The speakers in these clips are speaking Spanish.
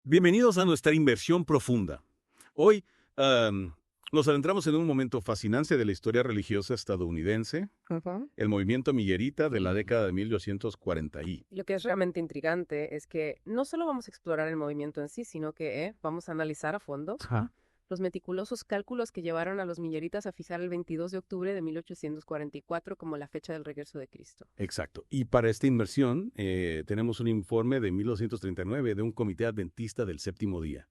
Bienvenidos a nuestra inversión profunda. Hoy nos adentramos en un momento fascinante de la historia religiosa estadounidense, Ujú. el movimiento millerita de la década de 1840. Lo que es realmente intrigante es que no solo vamos a explorar el movimiento en sí, sino que vamos a analizar a fondo Ajá. los meticulosos cálculos que llevaron a los milleritas a fijar el 22 de octubre de 1844 como la fecha del regreso de Cristo. Exacto. Y para esta inversión tenemos un informe de 1939 de un comité adventista del séptimo día.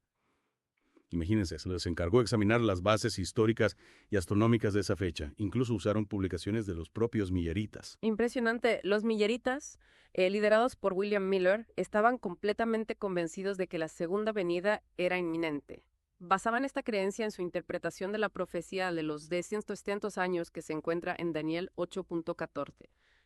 Imagínense, se les encargó examinar las bases históricas y astronómicas de esa fecha. Incluso usaron publicaciones de los propios milleritas. Impresionante. Los milleritas, liderados por William Miller, estaban completamente convencidos de que la segunda venida era inminente. Basaban esta creencia en su interpretación de la profecía de los 200 años que se encuentra en Daniel 8.14.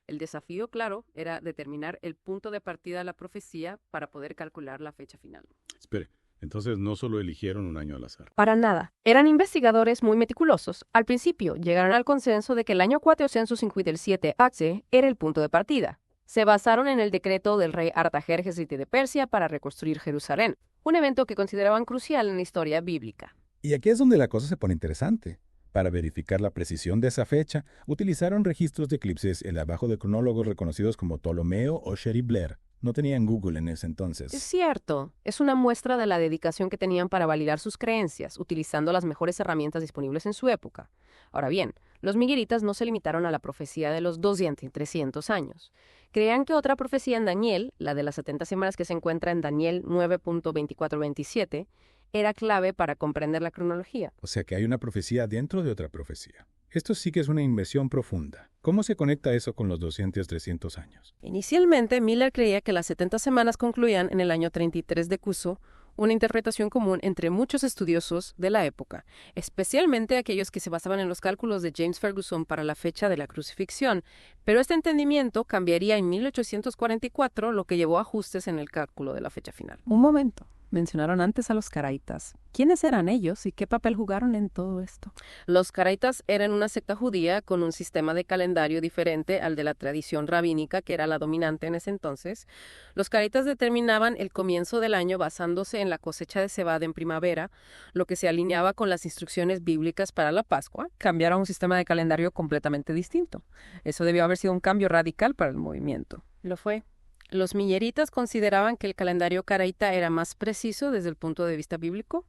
El desafío, claro, era determinar el punto de partida de la profecía para poder calcular la fecha final. Espere, entonces no solo eligieron un año al azar. Para nada. Eran investigadores muy meticulosos. Al principio, llegaron al consenso de que el año 457 AC era el punto de partida. Se basaron en el decreto del rey Artajerjes III de Persia para reconstruir Jerusalén, un evento que consideraban crucial en la historia bíblica. Y aquí es donde la cosa se pone interesante. Para verificar la precisión de esa fecha, utilizaron registros de eclipses en abajo de cronólogos reconocidos como Ptolomeo o Sherry Blair. No tenían Google en ese Es entonces. cierto, es una muestra de la dedicación que tenían para validar sus creencias, utilizando las mejores herramientas disponibles en su época. Ahora bien, los miguelitas no se limitaron a la profecía de los 200 y 300 años. Creían que otra profecía en Daniel, la de las 70 semanas que se encuentra en Daniel 9.24-27, era clave para comprender la cronología. O sea que hay una profecía dentro de otra profecía. Esto sí que es una inversión profunda. ¿Cómo se conecta eso con los 200-300 años? Inicialmente, Miller creía que las 70 semanas concluían en el año 33 de Cuso, una interpretación común entre muchos estudiosos de la época, especialmente aquellos que se basaban en los cálculos de James Ferguson para la fecha de la crucifixión. Pero este entendimiento cambiaría en 1844, lo que llevó a ajustes en el cálculo de la fecha final. Un momento. Mencionaron antes a los caraitas. ¿Quiénes eran ellos y qué papel jugaron en todo esto? Los caraitas eran una secta judía con un sistema de calendario diferente al de la tradición rabínica, que era la dominante en ese entonces. Los caraitas determinaban el comienzo del año basándose en la cosecha de cebada en primavera, lo que se alineaba con las instrucciones bíblicas para la Pascua. Cambiaron a un sistema de calendario completamente distinto. Eso debió haber sido un cambio radical para el movimiento. Lo fue. Los milleritas consideraban que el calendario caraíta era más preciso desde el punto de vista bíblico.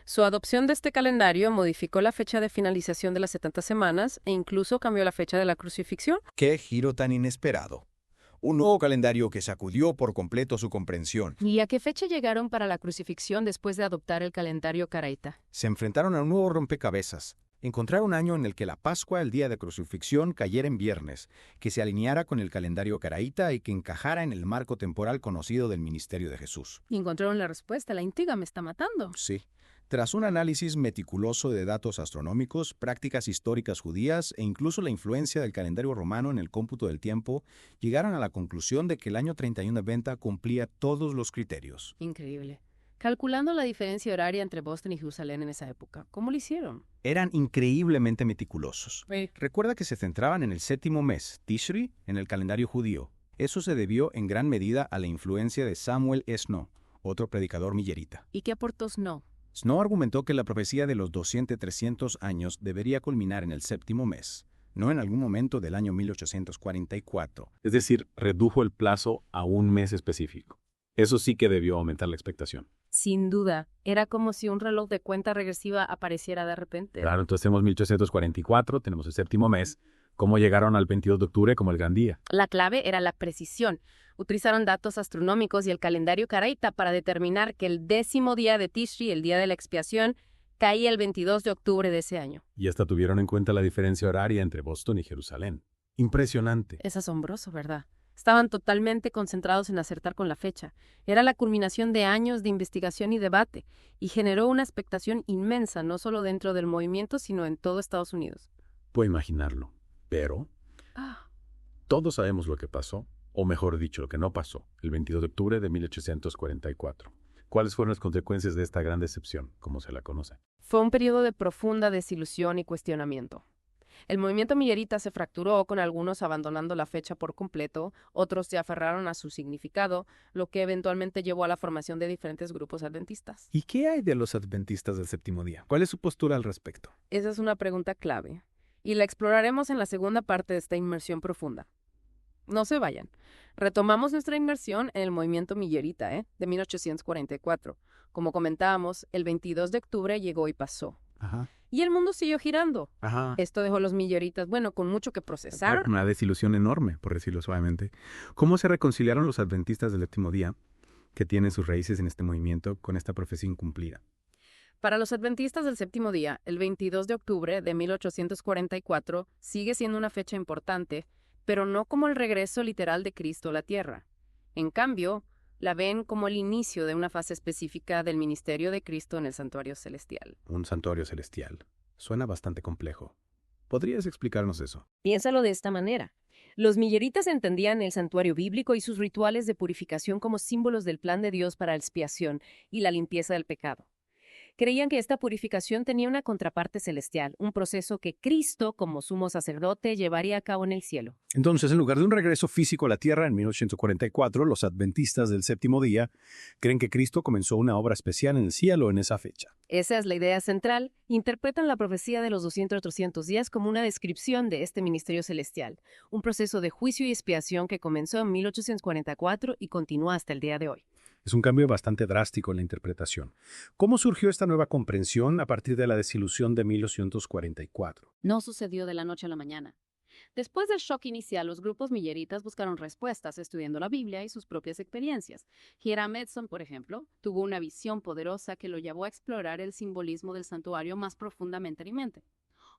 Su adopción de este calendario modificó la fecha de finalización de las 70 semanas e incluso cambió la fecha de la crucifixión. ¡Qué giro tan inesperado! Un nuevo calendario que sacudió por completo su comprensión. ¿Y a qué fecha llegaron para la crucifixión después de adoptar el calendario caraíta? Se enfrentaron a un nuevo rompecabezas. Encontrar un año en el que la Pascua, el día de crucifixión, cayera en viernes, que se alineara con el calendario caraíta y que encajara en el marco temporal conocido del ministerio de Jesús. Y encontraron la respuesta. La intriga me está matando. Sí. Tras un análisis meticuloso de datos astronómicos, prácticas históricas judías e incluso la influencia del calendario romano en el cómputo del tiempo, llegaron a la conclusión de que el año 31 de Venta cumplía todos los criterios. Increíble. Calculando la diferencia horaria entre Boston y Jerusalén en esa época, ¿cómo lo hicieron? Eran increíblemente meticulosos. Sí. Recuerda que se centraban en el séptimo mes, Tishri, en el calendario judío. Eso se debió en gran medida a la influencia de Samuel Snow, otro predicador millerita. ¿Y qué aportó Snow? Snow argumentó que la profecía de los 200-300 años debería culminar en el séptimo mes, no en algún momento del año 1844. Es decir, redujo el plazo a un mes específico. Eso sí que debió aumentar la expectación. Sin duda, era como si un reloj de cuenta regresiva apareciera de repente. Claro, entonces tenemos 1844, tenemos el séptimo mes. ¿Cómo llegaron al 22 de octubre como el gran día? La clave era la precisión. Utilizaron datos astronómicos y el calendario caraíta para determinar que el 10º día de Tishri, el día de la expiación, caía el 22 de octubre de ese año. Y hasta tuvieron en cuenta la diferencia horaria entre Boston y Jerusalén. Impresionante. Es asombroso, ¿verdad? Estaban totalmente concentrados en acertar con la fecha. Era la culminación de años de investigación y debate, y generó una expectación inmensa, no solo dentro del movimiento, sino en todo Estados Unidos. Puedo imaginarlo. Pero todos sabemos lo que pasó, o mejor dicho, lo que no pasó, el 22 de octubre de 1844. ¿Cuáles fueron las consecuencias de esta gran decepción, como se la conoce? Fue un periodo de profunda desilusión y cuestionamiento. El movimiento millerita se fracturó, con algunos abandonando la fecha por completo, otros se aferraron a su significado, lo que eventualmente llevó a la formación de diferentes grupos adventistas. ¿Y qué hay de los adventistas del séptimo día? ¿Cuál es su postura al respecto? Esa es una pregunta clave, y la exploraremos en la segunda parte de esta inmersión profunda. No se vayan. Retomamos nuestra inmersión en el movimiento millerita, de 1844. Como comentábamos, el 22 de octubre llegó y pasó. Ajá. Y el mundo siguió girando. Ajá. Esto dejó a los milleritas, con mucho que procesar. Una desilusión enorme, por decirlo suavemente. ¿Cómo se reconciliaron los adventistas del séptimo día, que tienen sus raíces en este movimiento, con esta profecía incumplida? Para los adventistas del séptimo día, el 22 de octubre de 1844 sigue siendo una fecha importante, pero no como el regreso literal de Cristo a la tierra. En cambio, la ven como el inicio de una fase específica del ministerio de Cristo en el santuario celestial. Un santuario celestial. Suena bastante complejo. ¿Podrías explicarnos eso? Piénsalo de esta manera. Los milleritas entendían el santuario bíblico y sus rituales de purificación como símbolos del plan de Dios para la expiación y la limpieza del pecado. Creían que esta purificación tenía una contraparte celestial, un proceso que Cristo, como sumo sacerdote, llevaría a cabo en el cielo. Entonces, en lugar de un regreso físico a la tierra en 1844, los adventistas del séptimo día creen que Cristo comenzó una obra especial en el cielo en esa fecha. Esa es la idea central. Interpretan la profecía de los 200 días como una descripción de este ministerio celestial, un proceso de juicio y expiación que comenzó en 1844 y continúa hasta el día de hoy. Es un cambio bastante drástico en la interpretación. ¿Cómo surgió esta nueva comprensión a partir de la desilusión de 1844? No sucedió de la noche a la mañana. Después del shock inicial, los grupos milleritas buscaron respuestas estudiando la Biblia y sus propias experiencias. Hiram Edson, por ejemplo, tuvo una visión poderosa que lo llevó a explorar el simbolismo del santuario más profundamente en mi mente.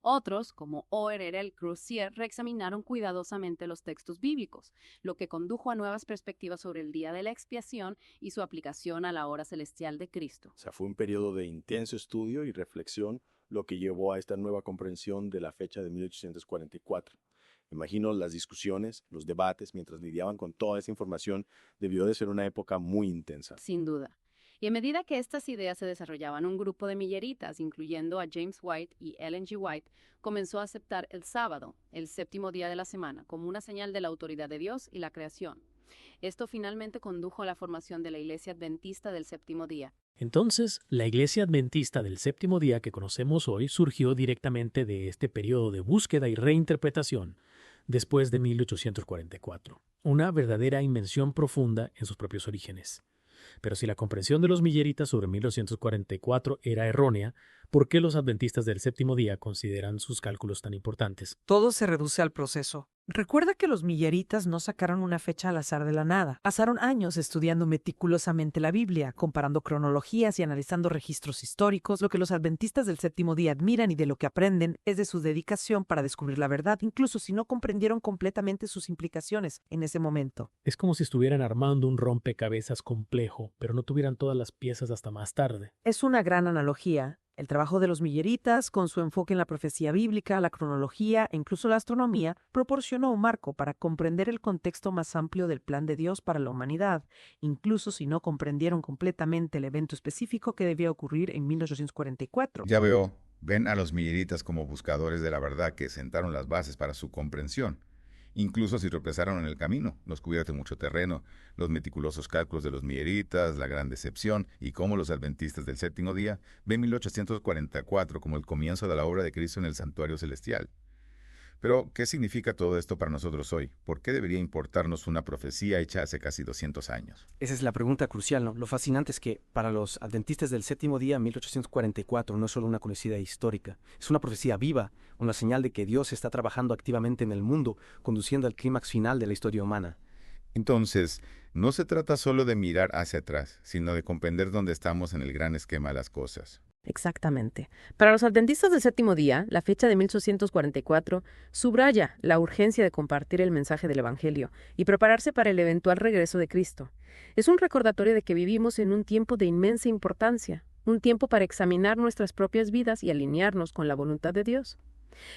Otros, como O.R.L. Crucier, reexaminaron cuidadosamente los textos bíblicos, lo que condujo a nuevas perspectivas sobre el día de la expiación y su aplicación a la hora celestial de Cristo. O sea, fue un periodo de intenso estudio y reflexión lo que llevó a esta nueva comprensión de la fecha de 1844. Imagino las discusiones, los debates, mientras lidiaban con toda esa información, debió de ser una época muy intensa. Sin duda. Y a medida que estas ideas se desarrollaban, un grupo de milleritas, incluyendo a James White y Ellen G. White, comenzó a aceptar el sábado, el séptimo día de la semana, como una señal de la autoridad de Dios y la creación. Esto finalmente condujo a la formación de la Iglesia Adventista del Séptimo Día. Entonces, la Iglesia Adventista del Séptimo Día que conocemos hoy surgió directamente de este periodo de búsqueda y reinterpretación después de 1844, una verdadera invención profunda en sus propios orígenes. Pero si la comprensión de los milleritas sobre 1944 era errónea, ¿por qué los adventistas del séptimo día consideran sus cálculos tan importantes? Todo se reduce al proceso. Recuerda que los milleritas no sacaron una fecha al azar de la nada. Pasaron años estudiando meticulosamente la Biblia, comparando cronologías y analizando registros históricos. Lo que los adventistas del séptimo día admiran y de lo que aprenden es de su dedicación para descubrir la verdad, incluso si no comprendieron completamente sus implicaciones en ese momento. Es como si estuvieran armando un rompecabezas complejo, pero no tuvieran todas las piezas hasta más tarde. Es una gran analogía. El trabajo de los milleritas, con su enfoque en la profecía bíblica, la cronología e incluso la astronomía, proporcionó un marco para comprender el contexto más amplio del plan de Dios para la humanidad, incluso si no comprendieron completamente el evento específico que debía ocurrir en 1844. Ya veo, ven a los milleritas como buscadores de la verdad que sentaron las bases para su comprensión. Incluso si tropezaron en el camino, los cubiertos de mucho terreno, los meticulosos cálculos de los milleritas, la gran decepción y cómo los adventistas del séptimo día ven 1844 como el comienzo de la obra de Cristo en el santuario celestial. Pero, ¿qué significa todo esto para nosotros hoy? ¿Por qué debería importarnos una profecía hecha hace casi 200 años? Esa es la pregunta crucial, ¿no? Lo fascinante es que para los adventistas del séptimo día, 1844, no es solo una conocida histórica, es una profecía viva, una señal de que Dios está trabajando activamente en el mundo, conduciendo al clímax final de la historia humana. Entonces, no se trata solo de mirar hacia atrás, sino de comprender dónde estamos en el gran esquema de las cosas. Exactamente. Para los adventistas del séptimo día, la fecha de 1844 subraya la urgencia de compartir el mensaje del Evangelio y prepararse para el eventual regreso de Cristo. Es un recordatorio de que vivimos en un tiempo de inmensa importancia, un tiempo para examinar nuestras propias vidas y alinearnos con la voluntad de Dios.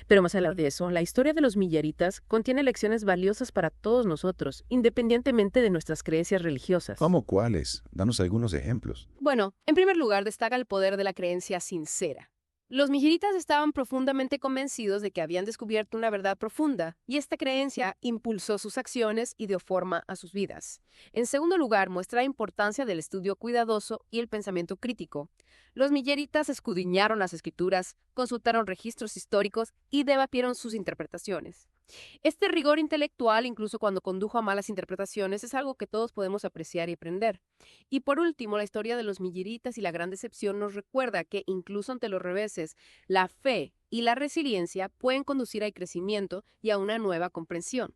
Pero más allá de eso, la historia de los milleritas contiene lecciones valiosas para todos nosotros, independientemente de nuestras creencias religiosas. ¿Cómo cuáles? Danos algunos ejemplos. Bueno, en primer lugar destaca el poder de la creencia sincera. Los milleritas estaban profundamente convencidos de que habían descubierto una verdad profunda, y esta creencia impulsó sus acciones y dio forma a sus vidas. En segundo lugar, muestra la importancia del estudio cuidadoso y el pensamiento crítico. Los milleritas escudriñaron las escrituras, consultaron registros históricos y debatieron sus interpretaciones. Este rigor intelectual, incluso cuando condujo a malas interpretaciones, es algo que todos podemos apreciar y aprender. Y por último, la historia de los milleritas y la gran decepción nos recuerda que, incluso ante los reveses, la fe y la resiliencia pueden conducir al crecimiento y a una nueva comprensión.